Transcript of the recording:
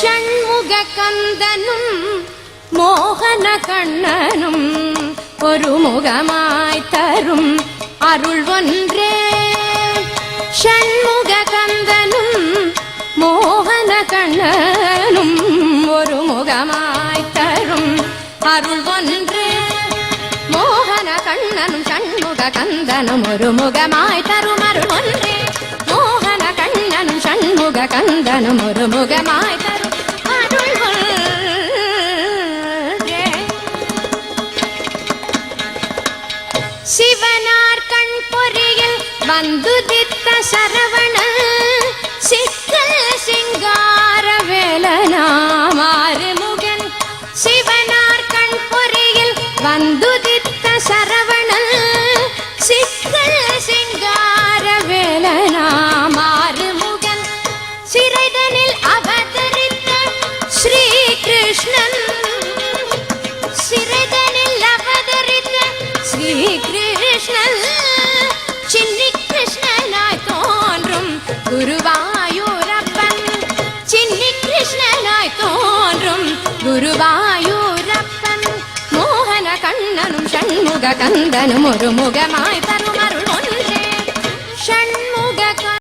ஷண்முக கந்தனும் மோகன கண்ணனும் ஒரு முகமாய் தரும் அருள் ஒன்றே. ஷண்முக கந்தனும் மோகன கண்ணனும் ஒரு முகமாய் தரும் அருள் ஒன்றே. மோகன கண்ணனும் ஷண்முக கந்தனும் ஒரு முகமாய் தரும் அருள் ஒன்றே. மோகன கண்ணனும் ஷண்முக கந்தனும் ஒரு முகமாய் தரும் அருள் ஒன்றே. சிவனார் கண் பொறியில் வந்துதித்த சரவணன் சிக்கல் சிங்கார வேலனாமாறுமுகன். சிவனார் கண் பொறியில் வந்துதித்த சரவணன் சிக்கல் சிங்கார வேலனாமாறுமுகன். சிறைதனில் அவதரித்த ஸ்ரீ கிருஷ்ணன். சிறைதனில் அவதரித்த ஸ்ரீ கிருஷ்ணன் சின்னி கிருஷ்ணனாய் தோன்றும் குருவாயூரப்பன். சின்னி கிருஷ்ணனாய் தோன்றும் குருவாயூரப்பன். மோகன கண்ணனும் ஷண்முக கந்தனும் ஒரு முகமாய் தரும் அருள் ஒன்றே. ஷண்முக